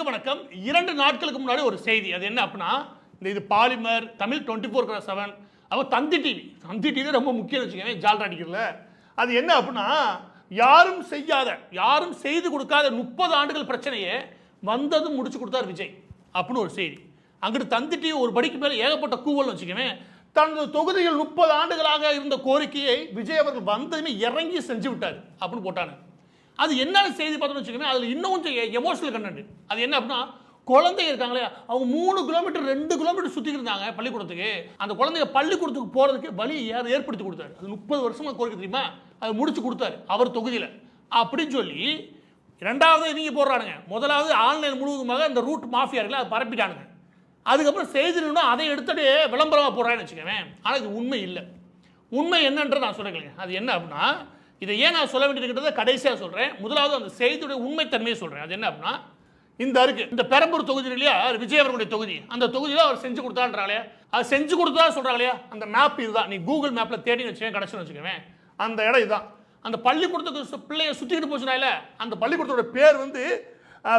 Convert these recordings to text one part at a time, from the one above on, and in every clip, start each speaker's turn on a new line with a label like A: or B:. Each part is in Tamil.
A: அனைவருக்கும் வணக்கம். 2 நாட்களுக்கு முன்னாடி ஒரு செய்தி. அது என்ன அப்படின்னா, இது பாலிமர், தமிழ் 24/7, அவன் தந்தி டிவி ரொம்ப முக்கியம் வச்சுக்கோங்க, ஜால்ரா அடிக்கிறதுல. அது என்ன அப்படின்னா, யாரும் செய்து கொடுக்காத 30 ஆண்டுகள் பிரச்சனையே வந்ததும் முடிச்சு கொடுத்தார் விஜய் அப்படின்னு ஒரு செய்தி. அங்கிட்டு தந்தி டிவி ஒரு படிக்கு மேலே ஏகப்பட்ட கூவல் வச்சுக்கோங்க. தனது தொகுதியில் 30 ஆண்டுகளாக இருந்த கோரிக்கையை விஜய் அவர்கள் வந்ததுமே இறங்கி செஞ்சு விட்டார் அப்படின்னு போட்டாங்க. அது என்ன செய்தி பார்த்தோம்னு வச்சுக்கோங்க, அதில் இன்னும் கொஞ்சம் எமோஷனல் கண்டென்ட். அது என்ன அப்படின்னா, குழந்தைங்க இருக்காங்களே, அவங்க 3 கிலோமீட்டர் 2 கிலோமீட்டர் சுற்றி இருந்தாங்க பள்ளிக்கூடத்துக்கு. அந்த குழந்தைங்க பள்ளிக்கூடத்துக்கு போகிறதுக்கு வழி ஏற்படுத்தி கொடுத்தாரு. அது 30 வருஷமாக கோரிக்கை தெரியுமா, அதை முடிச்சு கொடுத்தாரு அவர் தொகுதியில் அப்படின்னு சொல்லி. ரெண்டாவது இவங்க போடுறானுங்க, முதலாவது ஆன்லைன் முழுவதுமாக இந்த ரூட் மாஃபியா இருக்குல்ல, அதை பரப்பிட்டானுங்க. அதுக்கப்புறம் செய்தி நிறுவனம் அதை எடுத்துட்டு விளம்பரமாக போடுறான்னு வச்சுக்கோங்க. ஆனால் இது உண்மை இல்லை. உண்மை என்னன்றது நான் சொல்லுங்க. அது என்ன அப்படின்னா, இதை ஏன் நான் சொல்ல வேண்டியிருக்கிறத கடைசியாக சொல்கிறேன். முதலாவது அந்த செய்தியுடைய உண்மைத்தன்மையை சொல்கிறேன். அது என்ன அப்படின்னா, இந்த பெரம்பூர் தொகுதி இல்லையா, விஜய் அவர்களுடைய தொகுதி, அந்த தொகுதியில் அவர் செஞ்சு கொடுத்தான்றாங்களே, அது செஞ்சு கொடுத்தா சொல்கிறாங்களே, அந்த மேப் இதுதான். நீ கூகுள் மேப்பில் தேடி வச்சுக்கேன், கிடச்சுன்னு வச்சுக்கவேன், அந்த இடம் இதுதான். அந்த பள்ளிக்கூடத்துக்கு பிள்ளைய சுற்றிக்கிட்டு போச்சுனால, அந்த பள்ளிக்கூடத்தோட பேர் வந்து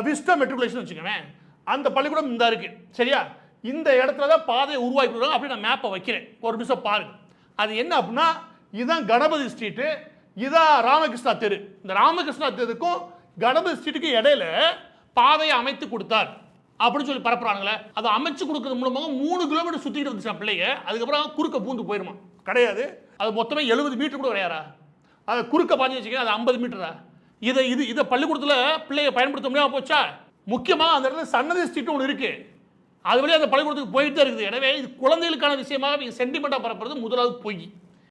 A: விஸ்டம் மெட்ரிகுலேஷன் வச்சுக்கவேன். அந்த பள்ளிக்கூடம் இந்த இருக்கு சரியா, இந்த இடத்துல தான் பாதையை உருவாக்கி கொடுக்குறாங்க. அப்படி நான் மேப்பை வைக்கிறேன், ஒரு நிமிஷம் பாருங்க. அது என்ன அப்படின்னா, இதுதான் கணபதி ஸ்ட்ரீட்டு, இதான் ராமகிருஷ்ணா தெரு. இந்த ராமகிருஷ்ணா தெருக்கும் கணபதி ஸ்ட்ரீட்டுக்கு இடையில பாதையை அமைத்து கொடுத்தார் அப்படின்னு சொல்லி பரப்புறானுங்களே. அதை அமைச்சு கொடுக்கறது மூலமாக 3 கிலோமீட்டர் சுற்றிக்கிட்டு இருந்துச்சு பிள்ளைங்க. அதுக்கப்புறம் குறுக்க பூந்து போயிருமா கிடையாது. அது மொத்தமே 70 மீட்டர் கூட கிடையாதா. அதை குறுக்க பாஞ்சு வச்சுக்க, அது 50 மீட்டரா. இதை பள்ளிக்கூடத்தில் பிள்ளைய பயன்படுத்த முடியாமல் போச்சா. முக்கியமாக அந்த இடத்துல சன்னதி ஸ்ட்ரீட் ஒன்று இருக்கு, அது வழியாக அந்த பள்ளிக்கூடத்துக்கு போயிட்டு தான் இருக்குது. எனவே இது குழந்தைகளுக்கான விஷயமாக சென்டிமெண்ட்டாக பரப்புறது முதலாவது பொய்.